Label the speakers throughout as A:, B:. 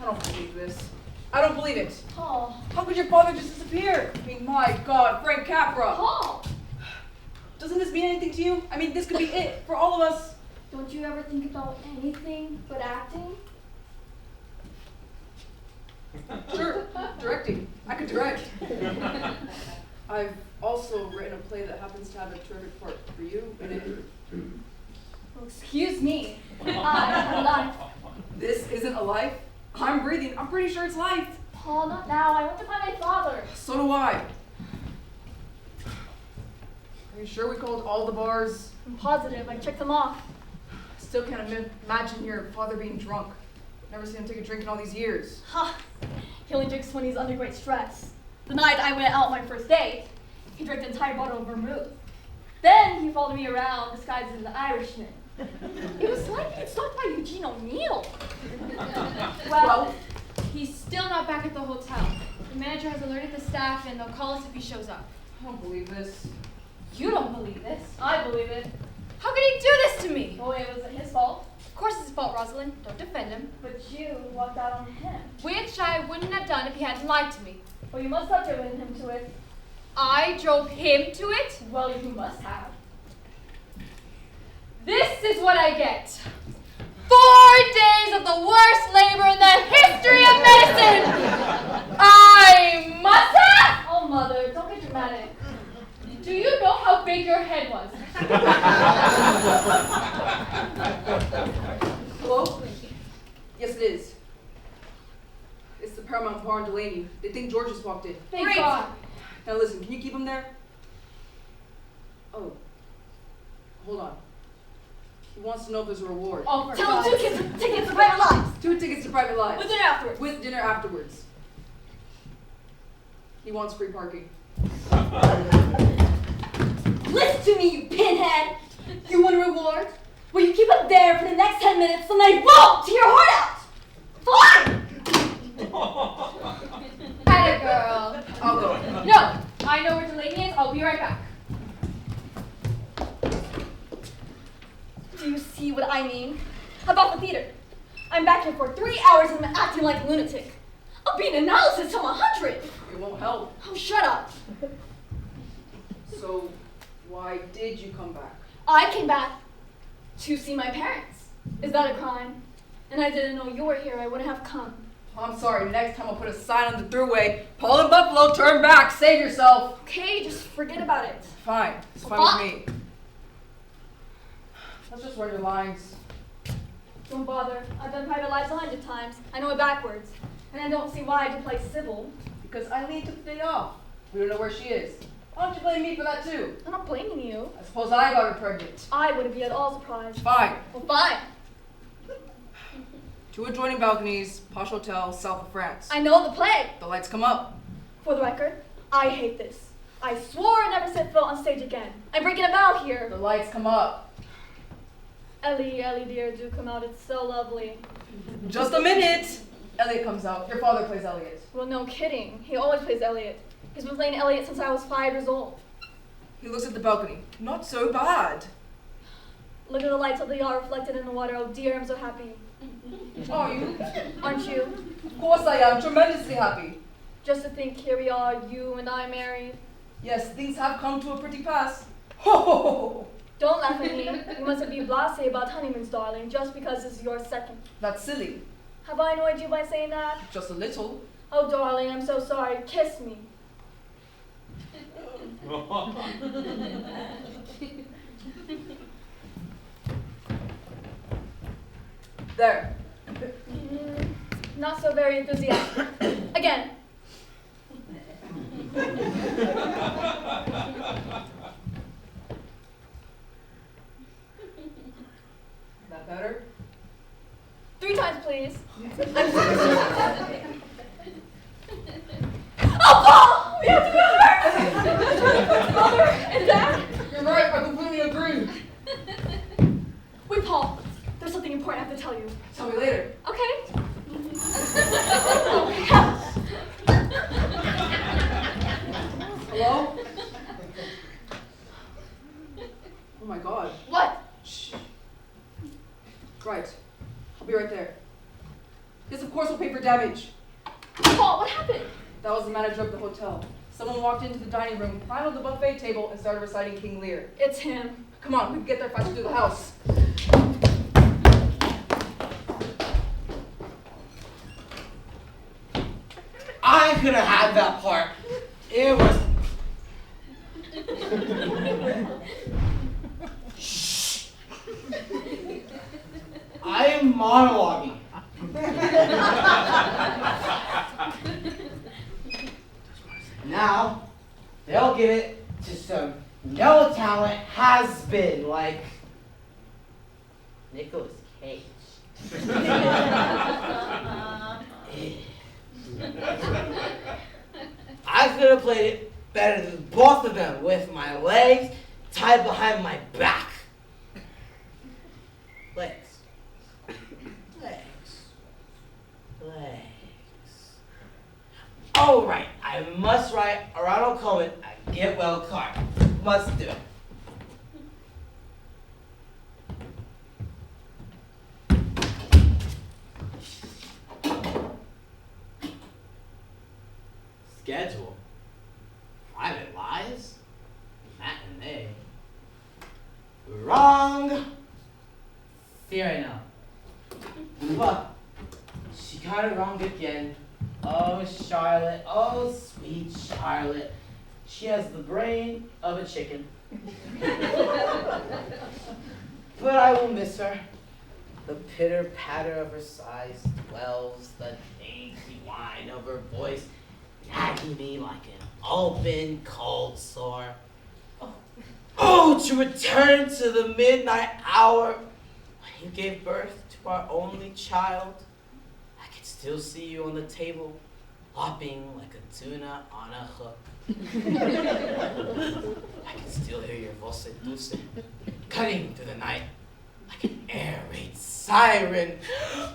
A: don't believe this. I don't believe it.
B: Paul.
A: How could your father just disappear? I mean, my God, Frank Capra.
B: Paul!
A: Doesn't this mean anything to you? I mean, this could be it for all of us.
B: Don't you ever think about anything but acting?
A: Sure, directing. I could direct. I've also written a play that happens to have a terrific part for you in it.
B: Well, excuse me. I have a life.
A: This isn't a life. I'm breathing. I'm pretty sure it's life.
B: Paul, not now. I want to find my father.
A: So do I. Are you sure we called all the bars?
B: I'm positive. I checked them off.
A: Still can't imagine your father being drunk. Never seen him take a drink in all these years.
B: Ha! He only drinks when he's under great stress. The night I went out my first date, he drank the entire bottle of vermouth. Then he followed me around disguised as an Irishman. It was like being stalked by Eugene O'Neill.
C: Well, he's still not back at the hotel. The manager has alerted the staff and they'll call us if he shows up.
A: I don't believe this.
C: You don't believe this?
B: I believe it.
C: How could he do this to me?
B: Oh, it wasn't his fault.
C: Of course it's his fault, Rosalind. Don't defend him.
B: But you walked out on him.
C: Which I wouldn't have done if he hadn't lied to me.
B: Well, you must have driven him to it.
C: I drove him to it?
B: Well, you must have.
C: This is what I get. 4 days of the worst labor in the history of medicine! I must have!
B: Oh, Mother, don't get dramatic.
C: Do you know how big your head was?
A: Hello? Yes, it is. It's the Paramount Bar in Delaney. They think George just walked in.
B: Thank
C: Great.
B: God.
A: Now listen, can you keep him there? Oh. Hold on. He wants to know if there's a reward.
B: Oh, tell him 2 tickets to private lives.
A: 2 tickets to private lives.
B: With dinner afterwards.
A: With dinner afterwards. He wants free parking.
B: Listen to me, you pinhead. You want a reward? Well, you keep him there for the next 10 minutes and I won't tear your heart out. Fine.
C: Atta girl.
A: I'll go.
C: No, I know where Delaney is. I'll be right back.
B: Do you see what I mean? About the theater. I'm back here for 3 hours and I'm acting like a lunatic. I'll be an analysis till 100.
A: It won't help.
B: Oh, shut up.
A: So, why did you come back?
B: I came back to see my parents. Is that a crime? And I didn't know you were here. I wouldn't have come.
A: I'm sorry, next time I'll put a sign on the throughway. Paul and Buffalo, turn back, save yourself.
B: Okay, just forget about it.
A: Fine, it's fine with me. Let's just run your lines.
B: Don't bother. I've done private lives 100 times. I know it backwards. And I don't see why I do play civil.
A: Because Eileen took the day off. We don't know where she is. Why don't you blame me for that too?
B: I'm not blaming you.
A: I suppose I got her pregnant.
B: I wouldn't be at all surprised.
A: Fine.
B: Well, fine.
A: 2 adjoining balconies, posh hotel, south of France.
B: I know the play.
A: The lights come up.
B: For the record, I hate this. I swore I'd never set foot on stage again. I'm breaking a vow here.
A: The lights come up.
B: Ellie, dear, do come out. It's so lovely.
A: Just a minute. Elliot comes out. Your father plays Elliot.
B: Well, no kidding. He always plays Elliot. He's been playing Elliot since I was 5 years old.
A: He looks at the balcony. Not so bad.
B: Look at the lights of the yacht reflected in the water. Oh dear, I'm so happy.
A: Are you?
B: Aren't you?
A: Of course I am. Tremendously happy.
B: Just to think here we are, you and I married.
A: Yes, things have come to a pretty pass. Ho ho ho ho.
B: Don't laugh at me. You mustn't be blasé about honeymoons, darling, just because this is your second.
A: That's silly.
B: Have I annoyed you by saying that?
A: Just a little.
B: Oh, darling, I'm so sorry. Kiss me.
A: There.
B: Not so very enthusiastic. Again.
A: That better?
B: 3 times, please. Oh, Paul! We have to go. Mother and Dad.
A: You're right. I completely agree.
B: Wait, Paul. There's something important I have to tell you.
A: Tell me later.
B: Okay. Oh, heavens. Paul, what happened?
A: That was the manager of the hotel. Someone walked into the dining room, climbed on the buffet table, and started reciting King Lear.
B: It's him.
A: Come on, we can get there faster through the house.
D: I could have had that part. It was... Shh. I am monologuing. Now, they'll give it to some no talent has-been like Nicolas Cage. I could have played it better than both of them with my legs tied behind my back. Legs. Legs. Legs. Oh, right. I must write a Ronald Coleman a get well card. Must do it. Schedule. Private lives? Matinee. Wrong. Fear I know. But she got it wrong again. Oh, Charlotte. Oh, sweet Charlotte. She has the brain of a chicken. But I will miss her. The pitter-patter of her size swells, the dainty whine of her voice nagging me like an open, cold sore. Oh, to return to the midnight hour when you gave birth to our only child. I can still see you on the table, flopping like a tuna on a hook. I can still hear your voce dulce cutting through the night like an air raid siren.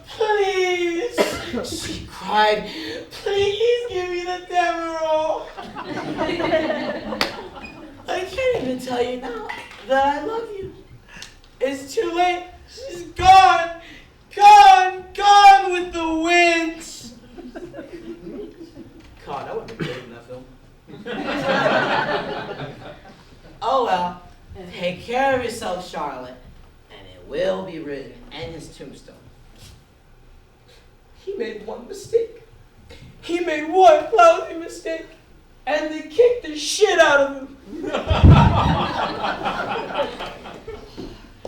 D: Please, she cried, please give me the Demerol. I can't even tell you now that I love you. It's too late. She's gone, gone, gone with the wind. God, I would have been great in that film. Oh well, take care of yourself, Charlotte, and it will be written in his tombstone. He made one mistake. He made one lousy mistake, and they kicked the shit out of him.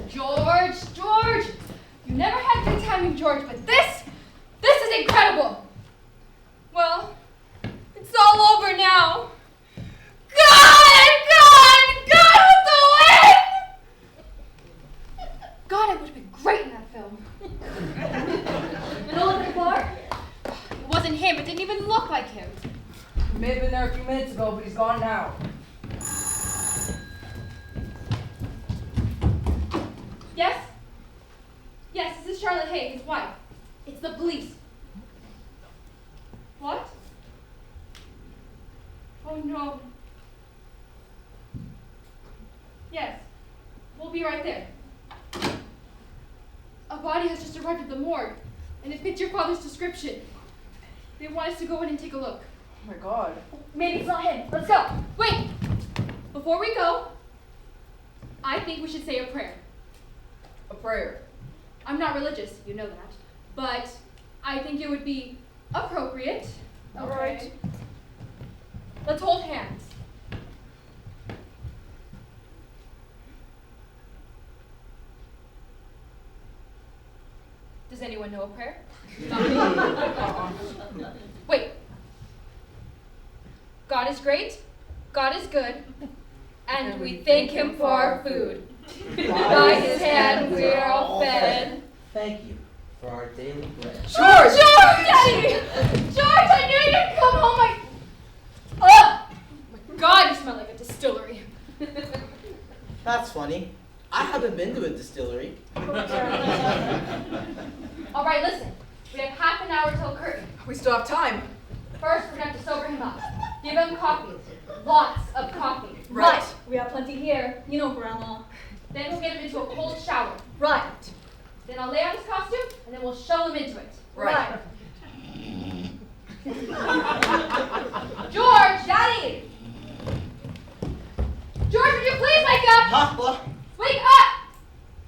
C: George, you never had good timing, George, but this is incredible. Well, it's all over now. Gone with the wind! God, I would have been great in that film.
B: Philip Clark?
C: It wasn't him, it didn't even look like him.
A: He may have been there a few minutes ago, but he's gone now.
C: Yes? Yes, this is Charlotte Hay, his wife. It's the police. What? Oh no. Yes, we'll be right there. A body has just arrived at the morgue, and it fits your father's description. They want us to go in and take a look.
A: Oh my God.
B: Maybe it's not him. Let's go.
C: Wait! Before we go, I think we should say a prayer.
A: A prayer.
C: I'm not religious, you know that. But I think it would be appropriate.
A: All right.
C: Let's hold hands. Does anyone know a prayer? Wait. God is great, God is good, and we thank him for our food. By his hand we are all fed.
D: Thank you for our daily bread.
C: George, Daddy! George, I knew you'd come home. Oh my God, you smell like a distillery.
D: That's funny. I haven't been to a distillery.
C: All right, listen. We have half an hour till curtain.
A: We still have time.
C: First, we're going to have to sober him up. Give him coffee. Lots of coffee.
A: Right.
B: We have plenty here. You know, Grandma.
C: Then we'll get him into a cold shower.
B: Right.
C: Then I'll lay out his costume, and then we'll show him into it.
A: Right.
C: George! Daddy! George, would you please wake up?
D: Huh? What?
C: Wake up!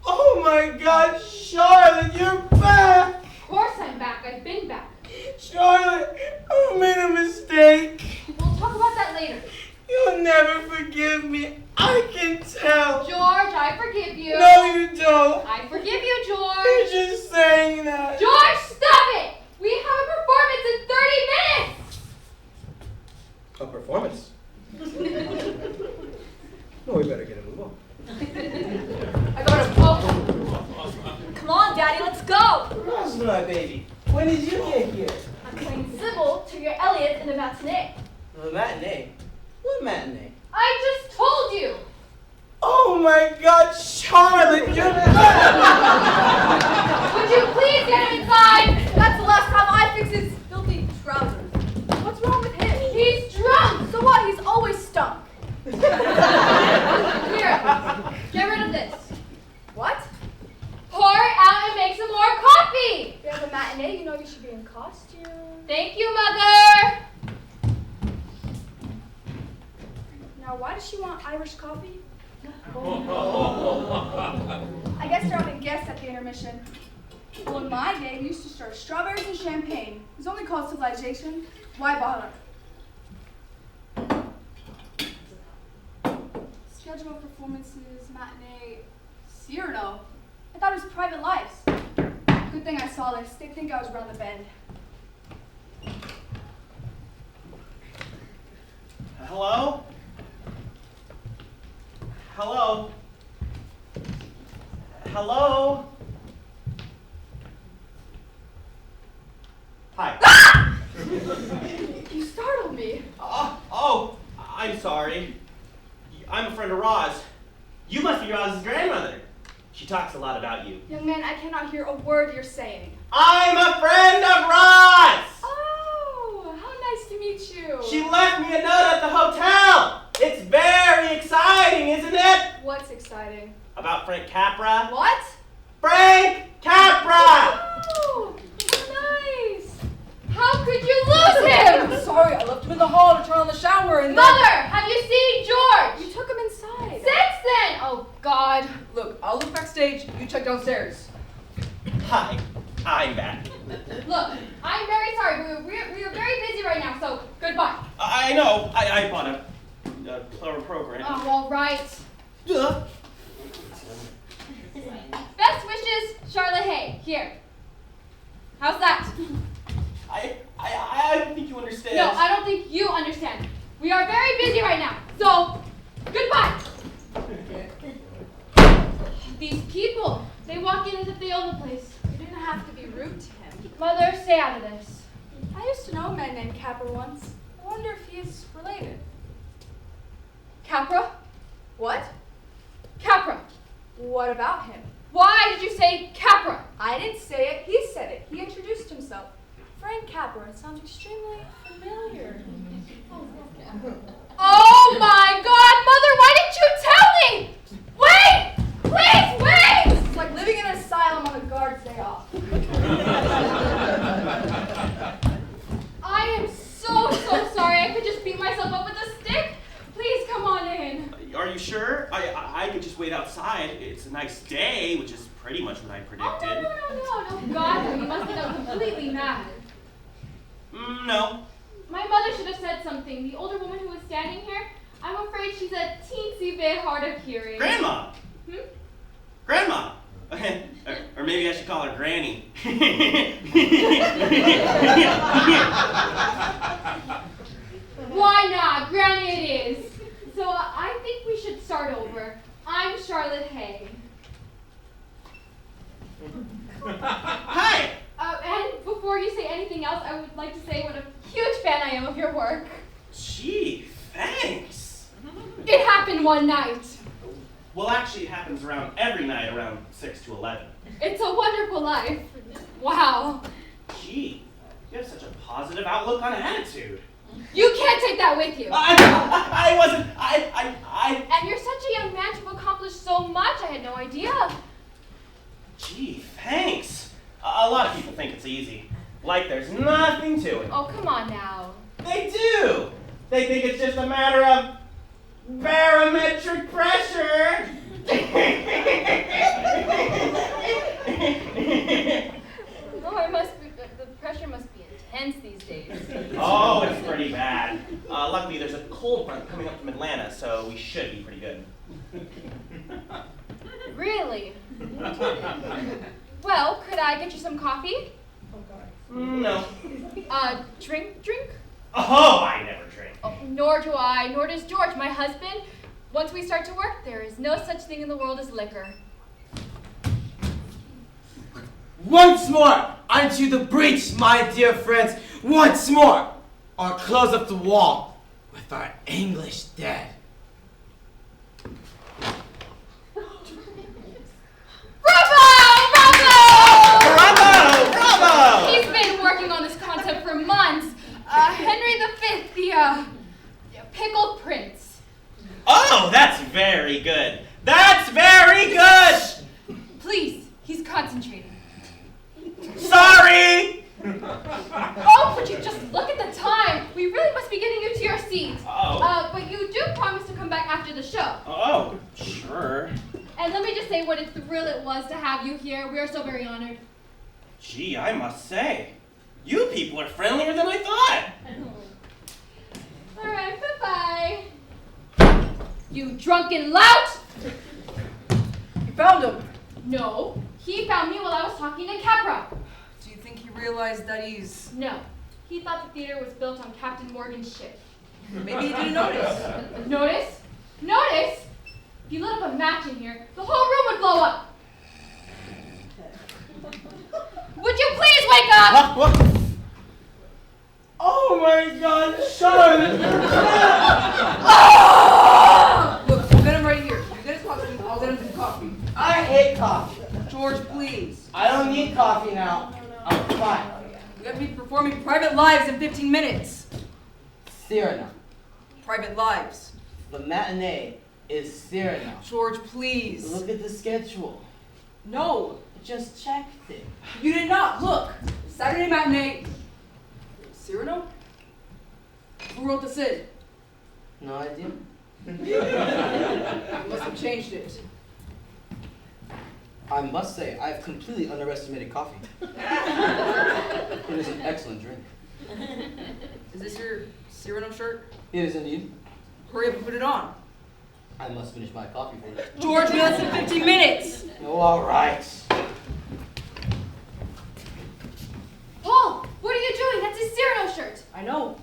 D: Oh my God, Charlotte, you're back!
C: Of course I'm back. I've been back.
D: Charlotte, I made a mistake.
C: We'll talk about that later.
D: You'll never forgive me. I can tell.
C: George, I forgive you.
D: No, you don't.
C: I forgive you, George.
D: You're just saying that.
C: George, stop it! We have a performance in 30 minutes!
D: A performance? No, we better get a move on.
B: I got a phone. Come on, Daddy, let's go.
D: Ross, my baby. When did you get here?
B: I'm playing Sybil to your Elliot in the matinee.
D: The matinee? What matinee?
C: I just told you!
D: Oh my God, Charlotte, you're
C: Would you please get him inside?
B: That's the last time I fix his filthy trousers. What's wrong with him?
C: He's drunk!
B: So what? He's always stunk.
C: Here, get rid of this.
B: What?
C: Pour it out and make some more coffee!
B: We have a matinee, you know you should be in costume.
C: Thank you, Mother!
B: Now, why does she want Irish coffee? I guess they're having guests at the intermission. Well, in my day, we used to serve strawberries and champagne. It was only called civilization. Why bother? Schedule of performances, matinee, Cyrano. I thought it was private lives. Good thing I saw this. They think I was around the bend.
E: Hello? Hello? Hello? Hi.
B: You startled me.
E: Oh, I'm sorry. I'm a friend of Roz. You must be Roz's grandmother. She talks a lot about you.
B: Young man, I cannot hear a word you're saying.
E: I'm a friend of Roz!
B: Oh, how nice to meet you.
E: She left me a note at the hotel. It's very exciting, isn't it?
B: What's exciting?
E: About Frank Capra.
B: What?
E: Frank Capra!
B: Oh, how nice.
C: How could you lose him?
A: Sorry, I left him in the hall to turn on the shower and
C: Mother, have you seen George?
B: You took him inside.
C: Since then! Oh, God.
A: Look, I'll look backstage, you check downstairs.
E: Hi, I'm back.
C: Look, I'm very sorry. We are very busy right now, so goodbye.
E: I know. I bought a clever program.
C: Oh, all right.
E: Duh.
C: Best wishes, Charlotte Hay. Here. How's that?
E: I don't think you understand.
C: No, I don't think you understand. We are very busy right now, so goodbye. These people, they walk in as if they own the place.
B: You didn't have to be rude to him.
C: Mother, stay out of this.
B: I used to know a man named Capra once. I wonder if he's related.
C: Capra?
B: What?
C: Capra.
B: What about him?
C: Why did you say Capra?
B: I didn't say it. He said it. He introduced himself. Frank Capra. It sounds extremely familiar.
C: Oh my God, Mother, why didn't you tell me? Wait! Please, wait!
B: It's like living in an asylum on a guard's day off.
C: I am so sorry. I could just beat myself up with a stick. Please come on in.
E: Are you sure? I could just wait outside. It's a nice day, which is pretty much what I predicted.
C: Oh, no. God, no, you must have gone completely mad.
E: No.
C: My mother should have said something. The older woman who was standing here, I'm afraid she's a teensy bit hard of hearing.
E: Grandma. Grandma. Or maybe I should call her Granny.
C: Why not? Granny it is. So I think we should start over. I'm Charlotte Hay.
E: Hi.
C: And before you say anything else, I would like to say what a huge fan I am of your work.
E: Gee, thanks.
C: It happened one night.
E: Well, actually, it happens every night around 6 to 11.
C: It's a wonderful life. Wow.
E: Gee, you have such a positive outlook on attitude.
C: You can't take that with you.
E: I wasn't.
C: And you're such a young man to have accomplished so much. I had no idea.
E: Gee, thanks. A lot of people think it's easy. Like there's nothing to it.
C: Oh, come on now.
E: They do. They think it's just a matter of barometric pressure.
C: Oh, it must be, the pressure must be intense these days.
E: Oh, it's pretty bad. Luckily, there's a cold front coming up from Atlanta, so we should be pretty good.
C: Really? Well, could I get you some coffee?
E: No.
C: Drink?
E: Oh, I never drink.
C: Oh, nor do I, nor does George, my husband. Once we start to work, there is no such thing in the world as liquor.
F: Once more, unto the breach, my dear friends, once more, or close up the wall with our English dead.
E: Bravo!
C: He's been working on this concept for months. Henry V, the pickled prince.
E: Oh, that's very good. That's very good.
C: Please, he's concentrating.
E: Sorry.
C: Oh, would you just look at the time? We really must be getting you to your seats.
E: Oh.
C: But you do promise to come back after the show.
E: Oh, sure.
C: And let me just say what a thrill it was to have you here. We are so very honored.
E: Gee, I must say, you people are friendlier than I thought.
C: All right, bye-bye. You drunken lout!
A: You found him.
C: No, he found me while I was talking to Capra.
A: Do you think he realized that he's...
C: No, he thought the theater was built on Captain Morgan's ship.
A: Maybe he didn't notice.
C: Notice? Notice? If you lit up a match in here, the whole room would blow up. Would you please wake up?
F: What? Oh my God, Sean!
A: Look, we'll get him right here. You get his costume, I'll get him some coffee.
F: I hate coffee.
A: George, please.
F: I don't need coffee now. I'm fine.
A: We have to be performing Private Lives in 15 minutes.
F: Cyrano.
A: Private Lives.
F: The matinee is Cyrano.
A: George, please.
F: Look at the schedule.
A: No,
F: Just checked it.
A: you did not. Look, Saturday matinee. Cyrano? Who wrote the Cid?
F: No idea.
A: You must have changed it.
F: I must say, I've completely underestimated coffee. It is an excellent drink.
A: Is this your Cyrano shirt?
F: It is indeed.
A: Hurry up and put it on.
F: I must finish my coffee first.
A: George, we have less than 15 minutes.
F: Oh, all right.
C: Paul, what are you doing? That's his Cyrano shirt.
A: I know.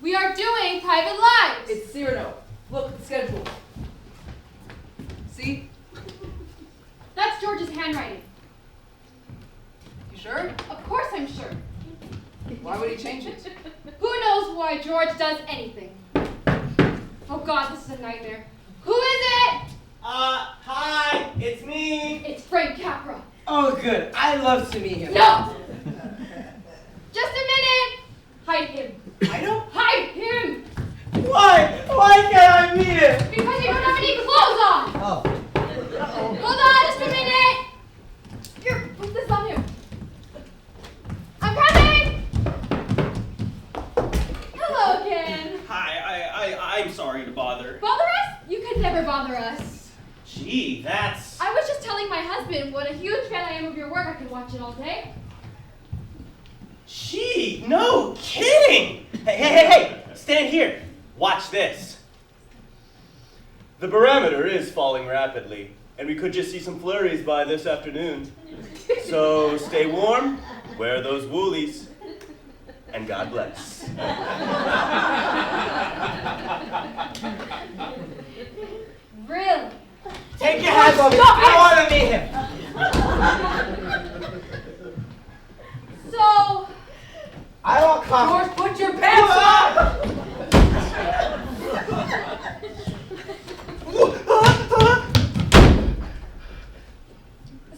C: We are doing Private Lives.
A: It's Cyrano. Look at the schedule. See?
C: That's George's handwriting.
A: You sure?
C: Of course I'm sure.
A: Why would he change it?
C: Who knows why George does anything? Oh God, this is a nightmare. Who is it?
E: Hi, it's me.
C: It's Frank Capra.
F: Oh, good. I love to meet him.
C: No! Just a minute! Hide him.
A: I don't.
C: Hide him!
F: Why? Why can't I meet him?
C: Because you don't have any clothes on!
F: Oh.
C: Hold on just a minute! Here, put this on him. I'm coming! Hello again.
E: Hi, I'm sorry to bother.
C: Bother us? You could never bother us.
E: Gee, that's...
C: I was just telling my husband what a huge fan I am of your work. I could watch it all day.
E: Gee, no kidding! Hey, stand here. Watch this.
G: The barometer is falling rapidly, and we could just see some flurries by this afternoon. So stay warm, wear those woolies, and God bless.
C: Really?
F: Take your hands off me. I want to meet him.
C: So,
F: I want coffee.
A: George, put your pants on!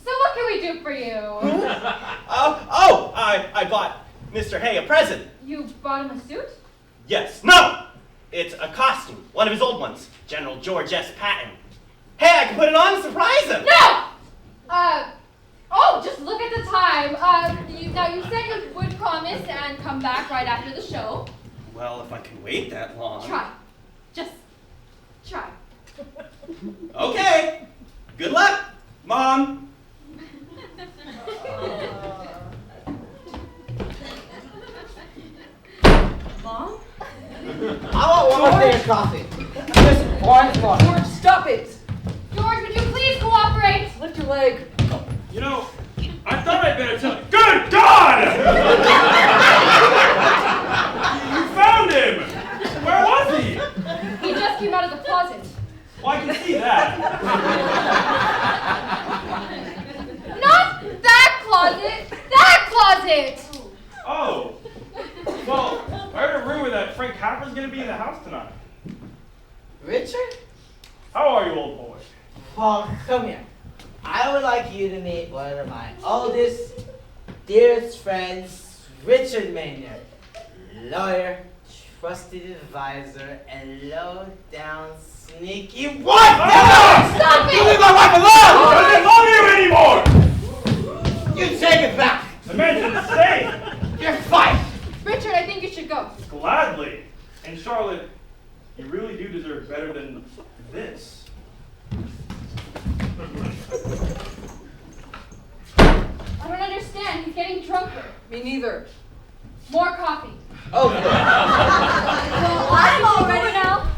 C: what can we do for you?
E: I bought Mr. Hay a present.
C: You bought him a suit?
E: Yes, no! It's a costume, one of his old ones, General George S. Patton. Hey, I can put it on and surprise him!
C: No! Oh, just look at the time. Now you said you would promise and come back right after the show.
E: Well, if I can wait that long.
C: Try. Just try.
E: Okay. Good luck, Mom.
A: Mom?
D: I want one more thing of coffee. Just one more.
A: George, stop it!
C: George, would you please cooperate?
A: Lift your leg.
H: You know, I thought I'd better tell you. Good God! You found him! Where was he?
C: He just came out of the closet.
H: Well, I can see that.
C: Not that closet! That closet!
H: Oh. Well, I heard a rumor that Frank Capper's gonna be in the house tonight.
D: Richard?
H: How are you, old boy?
D: Paul, come here. I would like you to meet one of my oldest, dearest friends, Richard Maynard. Lawyer, trusted advisor, and low-down sneaky what?
C: Stop
D: You leave
C: it!
D: my wife alone!
H: Doesn't love you anymore!
D: You take it back!
H: The man's insane!
D: You're fired!
C: Richard, I think you should go.
H: Gladly. And Charlotte, you really do deserve better than this.
C: I don't understand. He's getting drunker.
A: Me neither.
C: More coffee.
D: Oh,
B: Well, I'm all ready now.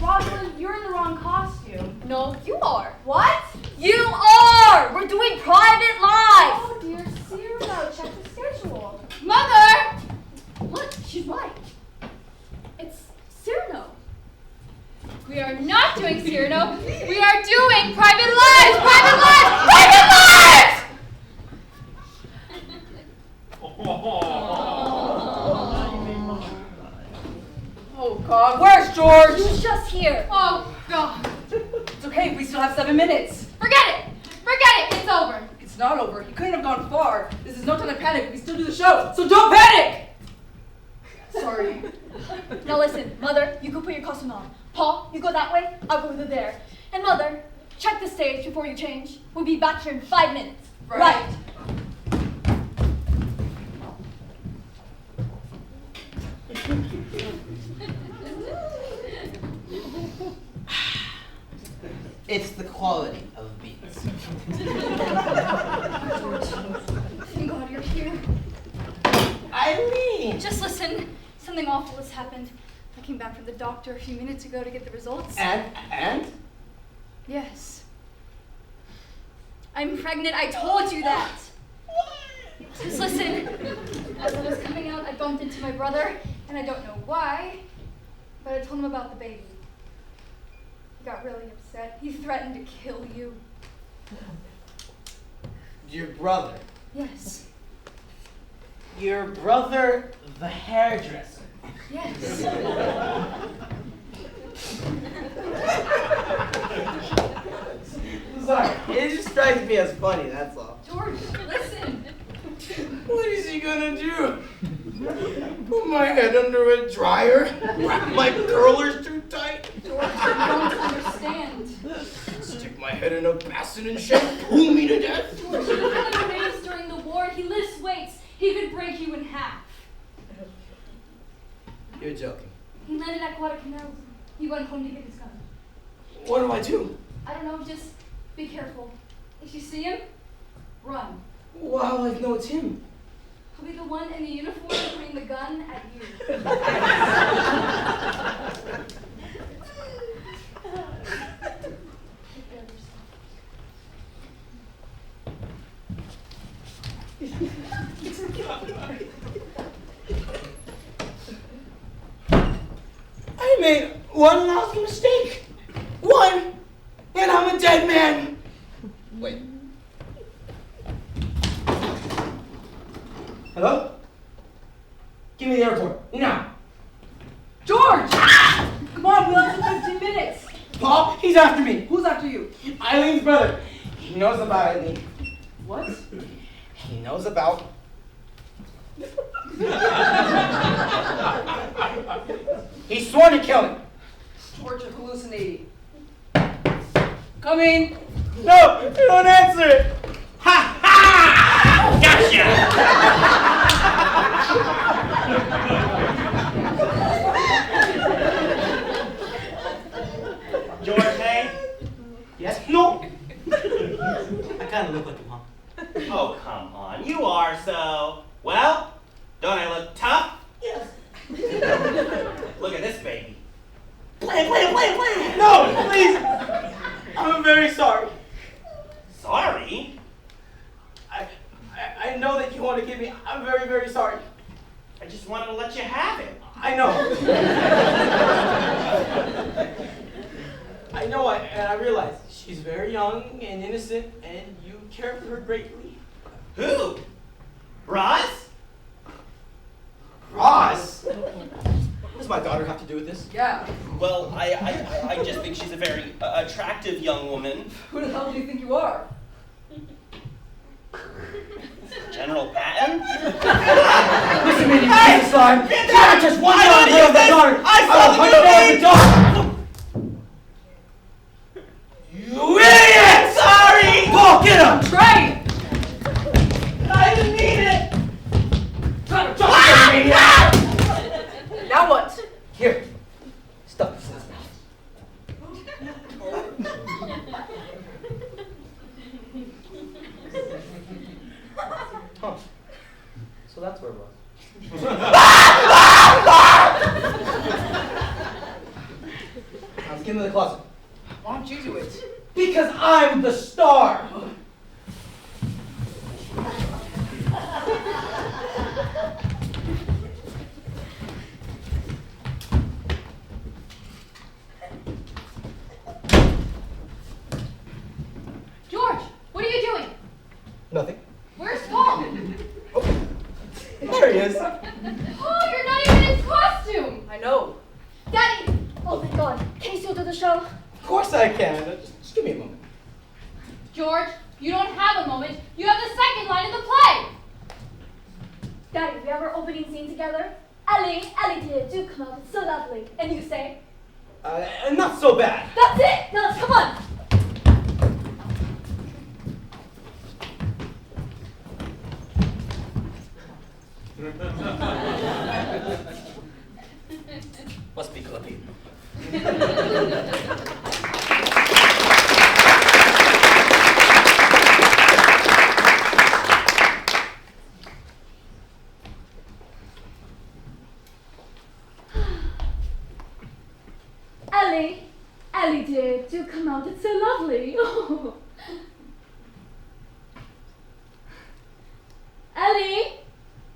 I: Rosalind, you're in the wrong costume.
B: No, you are.
I: What?
B: You are! We're doing private live!
I: Oh dear Cyrano, check the schedule.
C: Mother!
B: Look, she's right. It's Cyrano.
C: We are not doing Cyrano. We are doing private lives! Private lives! Private lives!
A: Oh God, where's George?
B: He was just here.
C: Oh, God.
A: It's okay, we still have 7 minutes.
C: Forget it. Forget it. It's over.
A: It's not over. He couldn't have gone far. This is no time to panic. We still do the show, so don't panic! Sorry.
B: Now listen, Mother, you go put your costume on. Paul, you go that way, I'll go to there. And Mother, check the stage before you change. We'll be back here in 5 minutes.
A: Right.
D: it's the quality of beats.
B: Thank God you're here.
D: Eileen!
B: Just listen, something awful has happened. I came back from the doctor a few minutes ago to get the results.
D: And?
B: Yes. I'm pregnant, I told you that. Just listen. As I was coming out, I bumped into my brother, and I don't know why, but I told him about the baby. He got really upset. He threatened to kill you.
D: Your brother.
B: Yes.
D: Your brother, the hairdresser.
B: Yes.
D: Sorry, it just strikes me as funny, that's all.
B: George, listen.
F: What is he gonna do? Put my head under a dryer? Wrap my curlers too tight?
B: George, you don't understand.
F: Stick my head in a basin and shampoo me to death?
B: George, he had raised during the war. He lifts weights. He could break you in half.
F: You're joking.
B: He landed at Guadalcanal. He went home to get his gun.
F: What do I do?
B: I don't know, just be careful. If you see him, run.
F: Well, how will I know it's him?
B: He'll be the one in the uniform pointing the gun at you.
F: I made one lousy mistake. One, and I'm a dead man. Wait. Hello? Give me the airport, now.
A: George! Come on, we only have 15 minutes.
F: Paul, he's after me.
A: Who's after you?
F: Eileen's brother. He knows about Eileen.
A: What?
F: He knows about... He's sworn to kill me.
A: George, you're hallucinating. Coming.
F: No, don't answer it. Ha ha!
E: Gotcha! George, hey?
F: Yes? No. I kind of look like him, huh?
E: Oh, come on. You are so. Well, don't I look tough?
F: Yes.
E: Look at this baby.
F: Play. No, please. I'm very sorry.
E: Sorry?
F: I know that you want to give me. I'm very, very sorry.
E: I just wanted to let you have it.
F: I know. I know, and I realize she's very young and innocent, and you care for her greatly.
E: Who? Roz?
F: Roz? What does my daughter have to do with this?
A: Yeah.
E: Well, I just think she's a very attractive young woman.
A: Who the hell do you think you are?
E: General Patton?
F: Listen, man, you Jesus, Lord.
E: Get
F: You have
E: down!
F: just one
E: I
F: daughter
E: don't
F: of the
E: use
F: daughter.
E: this! I
F: will
E: saw
F: hunt
E: the
F: down
E: movie!
F: the daughter. You idiot!
E: Sorry!
F: Paul, get him!
A: Trey!
E: I didn't mean it!
A: Now what?
F: Here. Stuff this in his mouth. Huh. So that's where it was. Now let's get into the closet.
A: Why don't you do it?
F: Because I'm the star!
C: George, what are you doing?
F: Nothing.
C: Where's Paul?
F: There he is.
C: Oh, you're not even in costume.
A: I know.
B: Daddy! Oh, thank God. Can you still do the show?
F: Of course I can. Just give me a moment.
C: George, you don't have a moment. You have the second line of the play.
B: Daddy, we have our opening scene together. Ellie, dear, do come out. It's so lovely. And you say,
F: Not so bad.
B: that's it! Now let's come on!
F: Must be clippy.
B: Ellie dear, do come out. It's so lovely. Ellie!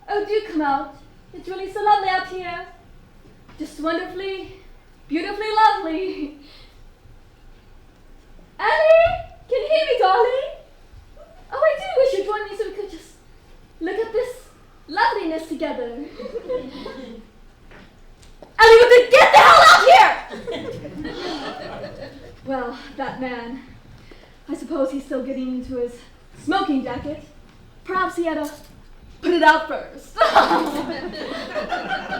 B: Oh, do come out. It's really so lovely out here. Just wonderfully, beautifully lovely. Ellie! Can you hear me, darling? Oh, I do wish you'd join me so we could just look at this loveliness together. Ellie, would you get the hell out here? Well, that man. I suppose he's still getting into his smoking jacket. Perhaps he had to put it out first.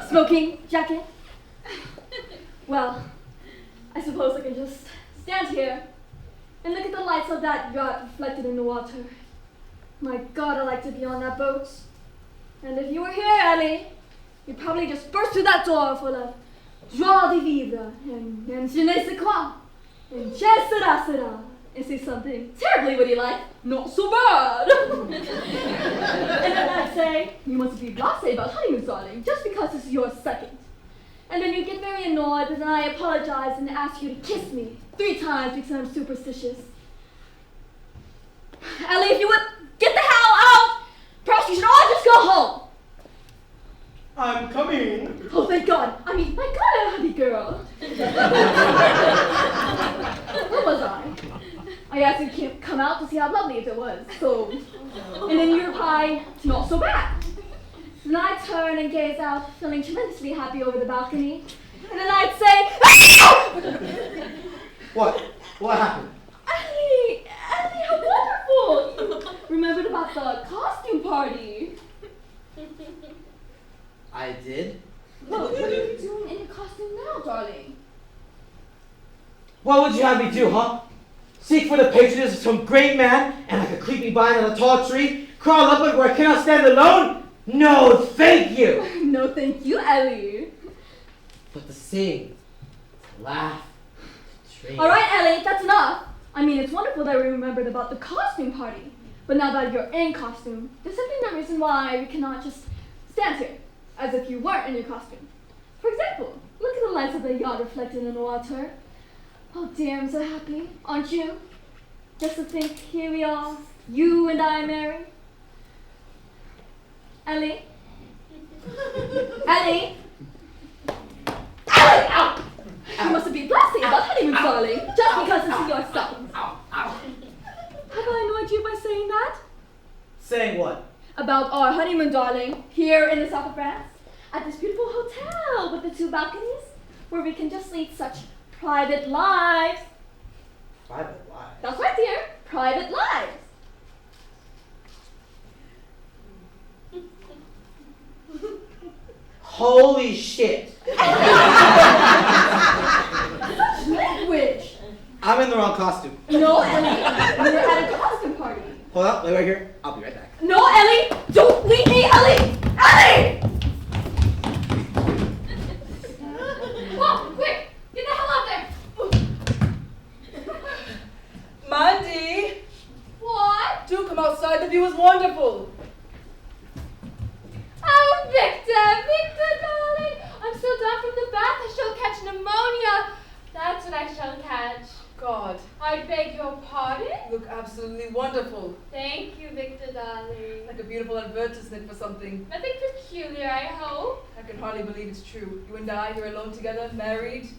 B: Smoking jacket? Well, I suppose I can just stand here and look at the lights of that yacht reflected in the water. My God, I'd like to be on that boat. And if you were here, Ellie, you'd probably just burst through that door full of joie de vivre and je ne sais quoi and che sera and say something terribly witty like, not so bad. And then I'd say, you must be blasé about honeymoon, darling, just because this is your second. And then you get very annoyed, but then I apologize and ask you to kiss me 3 times because I'm superstitious. Ellie, if you would get the hell out, perhaps you should all just go home.
F: I'm coming.
B: Oh, thank God. I mean, my God, I'm a happy girl. Where was I? I asked you to come out to see how lovely it was, so... And then you reply, it's not so bad. Then I'd turn and gaze out, feeling tremendously happy over the balcony. And then I'd say,
F: What? What happened?
B: Ellie, how wonderful! Remembered about the costume party.
F: I did.
B: Well, what are you doing in your costume now, darling?
F: What would you have me do, huh? Seek for the patronage of some great man and like a creepy vine on a tall tree? Crawl upward where I cannot stand alone? No, thank you!
B: No, thank you, Ellie.
F: But to sing, to laugh, to dream.
B: All right, Ellie, that's enough. I mean, it's wonderful that we remembered about the costume party. But now that you're in costume, there's simply no reason why we cannot just stand here, as if you weren't in your costume. For example, look at the lights of the yacht reflected in the water. Oh dear, I'm so happy, aren't you? Just to think, here we are, you and I married. Ellie? Ellie? Ellie! Ow! You mustn't be blasting about honeymoon, darling, just because this is your son. Have I annoyed you by saying that?
F: Saying what?
B: About our honeymoon, darling, here in the south of France, at this beautiful hotel with the 2 balconies, where we can just lead such private lives.
F: Private life.
B: That's right, dear, private lives.
F: Holy shit.
B: Such language.
F: I'm in the wrong costume.
B: No, Ellie, we're at a costume party.
F: Hold up, wait right here. I'll be right back.
B: No, Ellie, don't leave me, Ellie! Ellie!
C: Whoa, quick! Get the hell out there!
A: Mandy,
C: What?
A: do come outside. The view is wonderful.
C: Oh, Victor, darling! I'm so done from the bath, I shall catch pneumonia. That's what I shall catch.
A: God,
C: I beg your pardon?
A: you look absolutely wonderful.
C: Thank you, Victor, darling.
A: Like a beautiful advertisement for something.
C: Nothing peculiar, I hope.
A: I can hardly believe it's true. You and I here alone together, married.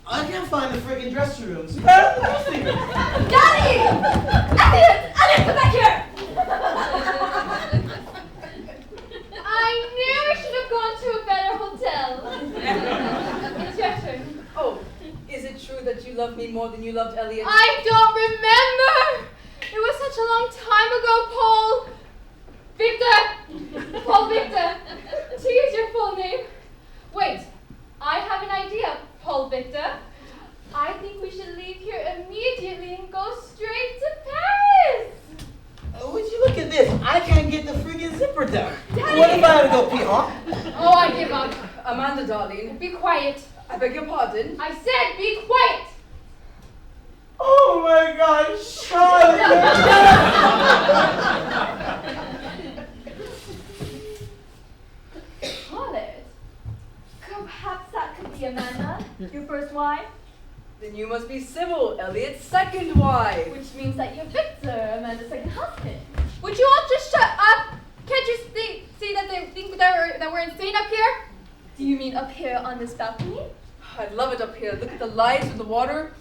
F: I can't find the friggin' dressing rooms.
B: Daddy! Elliot! Elliot, come back here!
C: I knew I should have gone to a better hotel. It's your turn.
A: Oh, is it true that you love me more than you loved Elliot?
C: I don't remember. It was such a long time ago, Paul. Victor. Paul Victor. To use your full name. Wait, I have an idea, Paul Victor. I think we should leave here immediately and go straight to Paris.
F: Would you look at this? I can't get the friggin' zipper down. What if I had to go pee, huh?
C: Oh, I give up.
A: Amanda, darling.
C: Be quiet.
A: I beg your pardon.
C: I said be quiet.
F: Oh my god, Charlotte!
B: Charlotte? Perhaps that could be Amanda, your first wife?
A: Then you must be Sybil, Elliot's second wife.
B: Which means that you're Victor, Amanda's second husband.
C: Would you all just shut up? Can't you see that they think that we're insane up here?
B: Do you mean up here on this balcony?
A: I love it up here. Look at the lights and the water.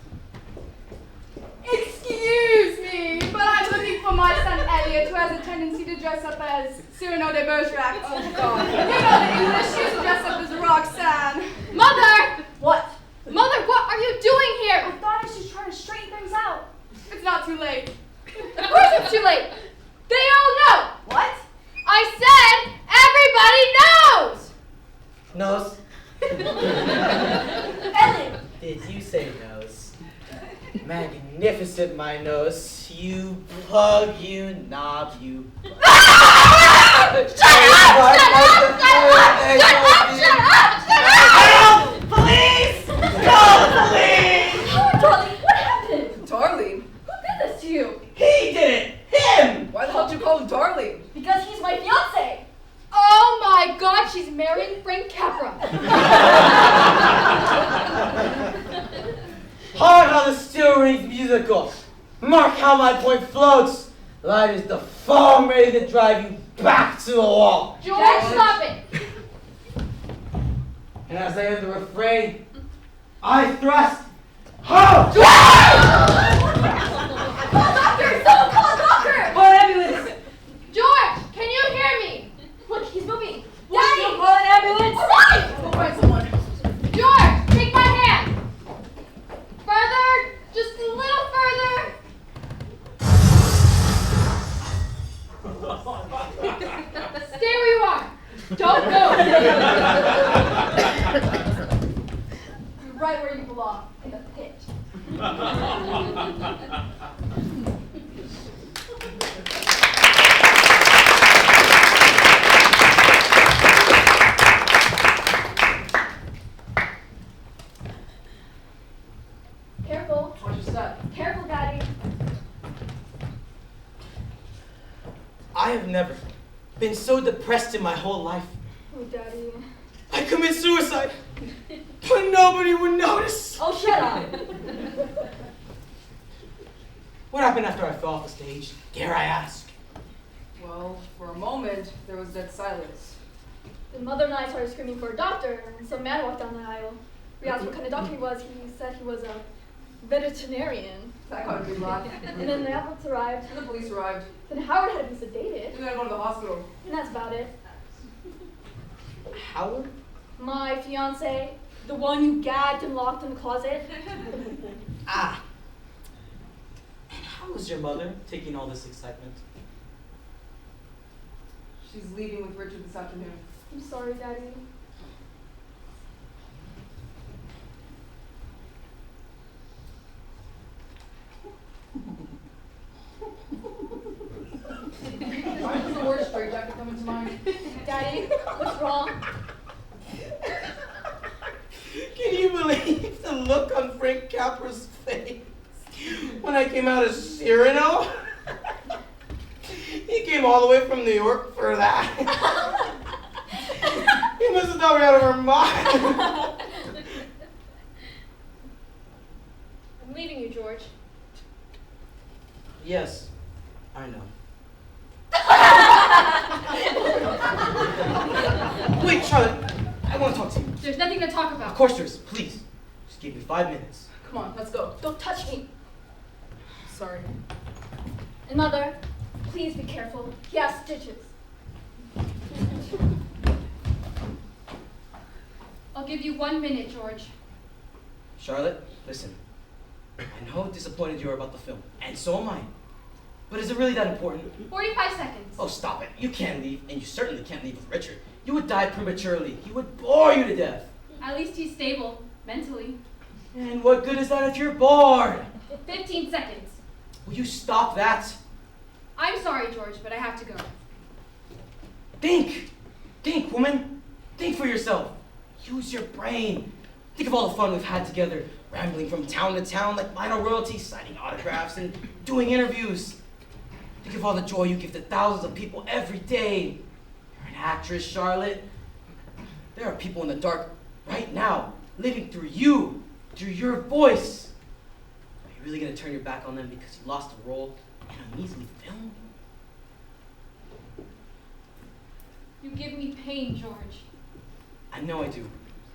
I: Excuse me, but I'm looking for my son Elliot, who has a tendency to dress up as Cyrano de Bergerac.
A: Oh, God.
I: You know the English, she used to dress up as Roxanne.
C: Mother!
B: What?
C: Mother, what are you doing here?
I: I thought I should try to straighten things out. It's not too late.
C: Of course it's too late. They all know.
B: What?
C: I said everybody knows.
F: Nose?
B: Ellie!
F: Did you say nose? Magnificent, my nose. You plug, you knob, you.
C: Shut up!
F: Police! Call the police!
B: Oh, darling, what happened?
A: Darling?
B: Who did this to you?
F: He did it! Him!
A: Why the hell did you call him darling?
B: Because he's my fiance.
C: Oh my God, she's marrying Frank Capra.
F: Hard on the steel rings musical. Mark how my point floats. Light as the foam ready to drive you back to the wall.
C: George, stop it.
F: And as I end the refrain, I thrust. Ho!
B: Call a doctor! Someone call a doctor!
A: Call an ambulance!
C: George, can you hear me?
B: Look, he's moving.
A: Daddy!
B: Daddy!
A: Call an ambulance!
B: All right!
A: Go find someone.
C: George, take my hand. Further, just a little further. Stay where you are. Don't move.
B: You're right where you belong, in the pit.
F: I have never been so depressed in my whole life.
B: Oh, Daddy.
F: I commit suicide, but nobody would notice.
B: Oh, shut up.
F: What happened after I fell off the stage? Dare I ask?
A: Well, for a moment, there was dead silence.
B: Then Mother and I started screaming for a doctor, and some man walked down the aisle. We asked what kind of doctor he was. He said he was a veterinarian.
A: That got a big laugh.
B: And then the ambulance arrived.
A: And the police arrived.
B: Then Howard had to be sedated.
A: We gotta go to the hospital.
B: And that's about it.
F: Howard?
B: My fiance, the one you gagged and locked in the closet.
F: Ah. And how is your mother taking all this excitement?
A: She's leaving with Richard this afternoon.
B: I'm sorry, Daddy.
A: Why does the word straitjacket come into mind?
B: Daddy, what's wrong?
F: Can you believe the look on Frank Capra's face when I came out of Cyrano? He came all the way from New York for that. He must have thought we were out of our mind.
C: I'm leaving you, George.
F: Yes, I know. Wait, Charlotte, I want to talk to you.
C: There's nothing to talk about.
F: Of course there is. Please, just give me 5 minutes.
A: Come on, let's go.
B: Don't touch me.
A: Sorry.
B: And Mother, please be careful. He has stitches.
C: I'll give you 1 minute, George.
F: Charlotte, listen. I know how disappointed you are about the film, and so am I. But is it really that important?
C: 45 seconds.
F: Oh, stop it. You can't leave, and you certainly can't leave with Richard. You would die prematurely. He would bore you to death.
C: At least he's stable, mentally.
F: And what good is that if you're bored?
C: 15 seconds.
F: Will you stop that?
C: I'm sorry, George, but I have to go.
F: Think! Think, woman! Think for yourself. Use your brain. Think of all the fun we've had together, rambling from town to town like minor royalty, signing autographs and doing interviews. Think of all the joy you give to thousands of people every day. You're an actress, Charlotte. There are people in the dark right now, living through you, through your voice. Are you really going to turn your back on them because you lost a role in a measly film?
C: You give me pain, George.
F: I know I do.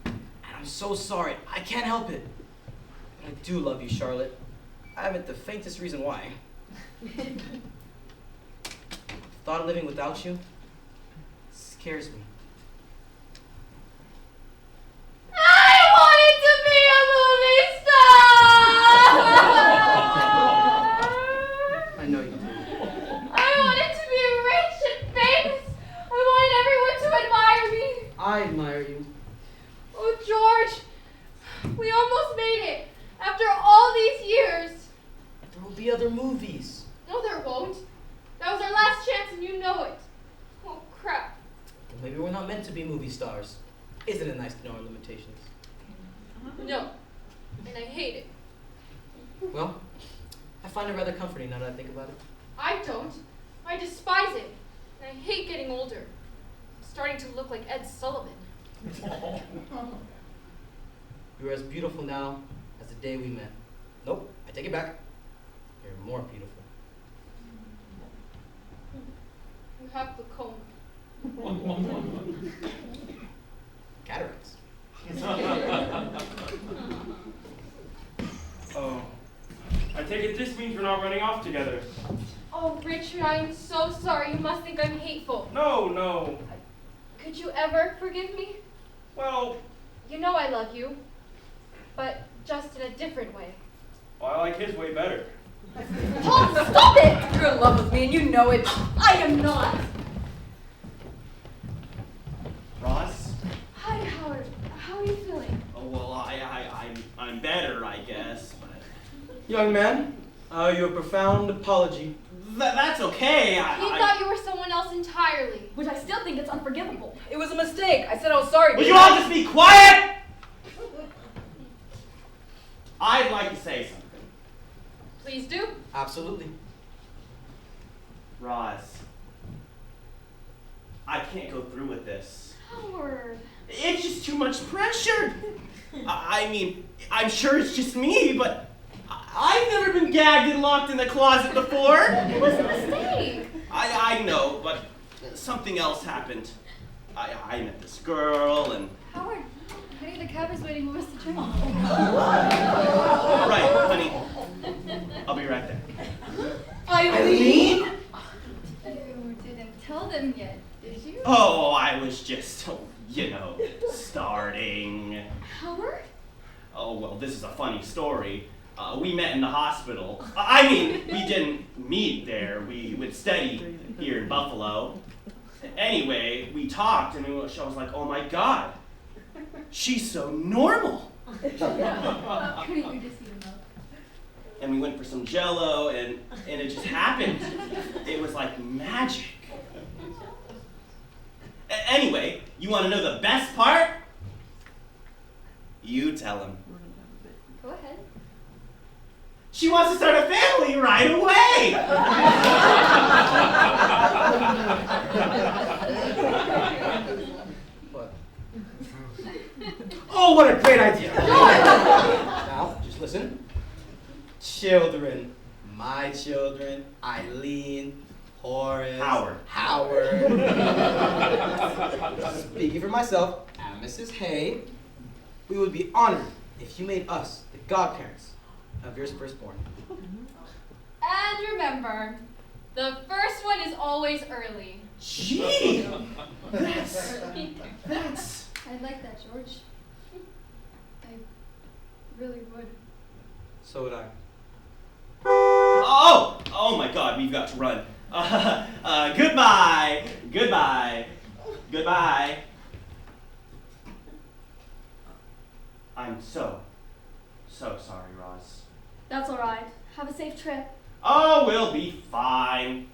F: And I'm so sorry. I can't help it. But I do love you, Charlotte. I haven't the faintest reason why. The thought of living without you scares me.
C: I wanted to be a movie star!
F: I know you do.
C: I wanted to be rich and famous. I wanted everyone to admire me.
F: I admire you.
C: Oh, George, we almost made it. After all these years.
F: There will be other movies.
C: No, there won't. That was our last chance and you know it. Oh, crap.
F: Well, maybe we're not meant to be movie stars. Isn't it nice to know our limitations?
C: No. And I hate it.
F: Well, I find it rather comforting now that I think about it.
C: I don't. I despise it. And I hate getting older. I'm starting to look like Ed Sullivan.
F: You're as beautiful now as the day we met. Nope, I take it back. You're more beautiful.
C: You have glaucoma.
F: Cataracts.
H: Oh. I take it this means we're not running off together.
C: Oh, Richard, I am so sorry. You must think I'm hateful.
H: No, no.
C: Could you ever forgive me?
H: Well,
C: You know I love you. But just in a different way.
H: I like his way better.
B: Paul, stop it!
A: You're in love with me and you know it.
B: I am not.
E: Ross?
C: Hi, Howard. How are you feeling?
E: Oh, well, I'm better, I guess, but...
F: Young man, I owe you a profound apology.
E: That's okay.
C: He thought you were someone else entirely.
B: Which I still think it's unforgivable.
A: It was a mistake. I said I was sorry.
E: Will you all just be quiet? I'd like to say something.
C: Please do.
F: Absolutely.
E: Roz, I can't go through with this.
B: Howard.
E: It's just too much pressure. I mean, I'm sure it's just me, but I've never been gagged and locked in the closet before.
B: It was a mistake.
E: I know, but something else happened. I met this girl and...
C: Howard, honey, the cab is waiting. We'll miss the train.
E: Right, honey. I'll be right there.
D: Eileen?
C: You didn't tell them yet, did you?
E: Oh, I was just, starting.
C: Howard?
E: Oh, well, this is a funny story. We met in the hospital. I mean, we didn't meet there. We would study here in Buffalo. Anyway, we talked, and I was like, oh my God, she's so normal.
C: Couldn't you just eat them up?
E: And we went for some Jell-O, and it just happened. It was like magic. Anyway, you want to know the best part? You tell him.
C: Go ahead.
E: She wants to start a family right away!
F: What? Oh, what a great idea! Now, just listen. Children. My children. Eileen. Horace.
E: Howard.
F: Speaking for myself and Mrs. Hay, we would be honored if you made us the godparents of your firstborn.
C: And remember, the first one is always early.
E: Gee! That's...
C: I'd like that, George. I really would.
F: So would I.
E: Oh my God, we've got to run. Goodbye. I'm so sorry, Roz.
B: That's alright. Have a safe trip.
E: Oh, we'll be fine.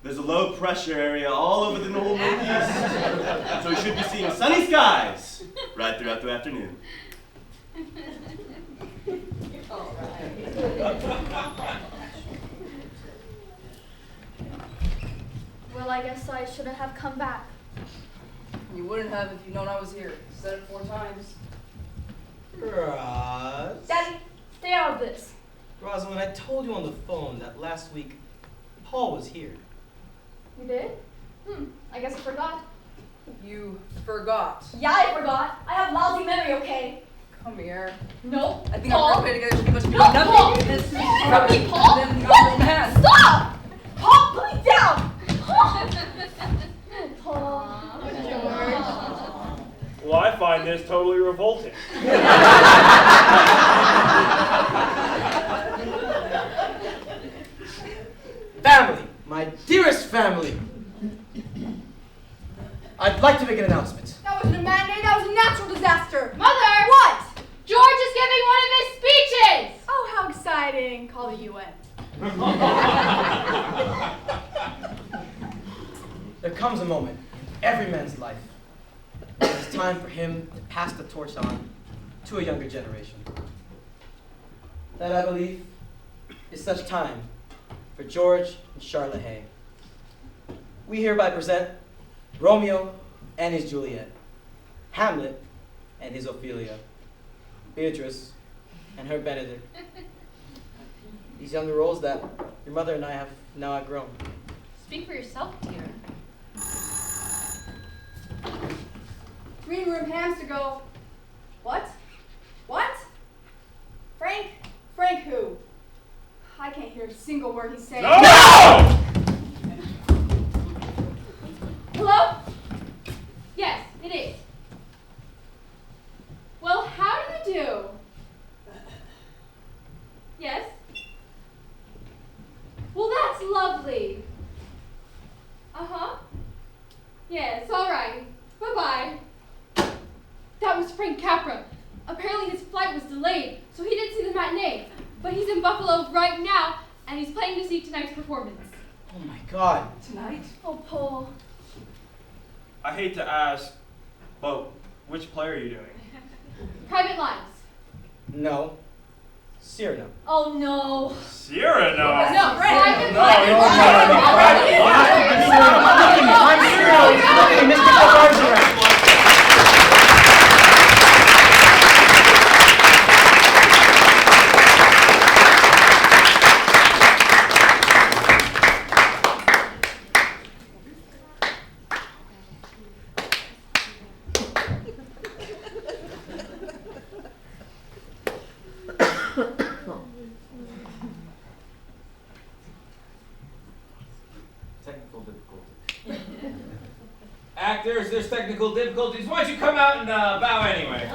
E: There's a low pressure area all over the Northeast, so we should be seeing sunny skies right throughout the afternoon.
B: Well, I guess I shouldn't have come back.
A: You wouldn't have if you'd known I was here. Said it 4 times.
F: Roz.
B: Daddy, stay out of this.
F: Rosalind, I told you on the phone that last week Paul was here.
B: You did? I guess I forgot.
A: You forgot.
B: Yeah, I forgot. I have lousy memory, okay?
A: Come here.
B: No.
A: I think
B: Paul.
A: our first day together should be much
B: No,
A: more
B: Paul.
A: nothing. This is
B: Stop me, Paul.
A: Then the
B: What?
A: old man.
B: Stop! Paul, put me down! Paul.
C: George.
H: Well, I find this totally revolting.
F: Family, my dearest family. I'd like to make an announcement.
I: That wasn't a matinee, that was a natural disaster.
C: Mother!
I: What?
C: George is giving one of his speeches!
I: Oh, how exciting. Call the UN.
F: There comes a moment in every man's life when it's time for him to pass the torch on to a younger generation. That, I believe, is such time for George and Charlotte Hay. We hereby present Romeo and his Juliet, Hamlet and his Ophelia, Beatrice and her Benedict. These younger roles that your mother and I have now outgrown.
C: Speak for yourself, dear.
I: Green room hams to go. What? What? Frank? Frank who? I can't hear a single word he's saying.
H: No!
C: Hello? Yes, it is. Well, how do you do? Yes? Well, that's lovely. Uh-huh. Yes, all right. Bye-bye. That was Frank Capra. Apparently his flight was delayed, so he didn't see the matinee. But he's in Buffalo right now, and he's planning to see tonight's performance.
F: Oh my God.
A: Tonight?
B: Oh, Paul.
H: I hate to ask, but which play are you doing?
C: Private Lines.
F: No. Cyrano.
B: Oh no.
H: Cyrano.
C: No, Private
F: No, I'm Cyrano. Look at me, Mr. Bergerac.
J: Technical difficulties. Actors, there's technical difficulties. Why don't you come out and bow anyway?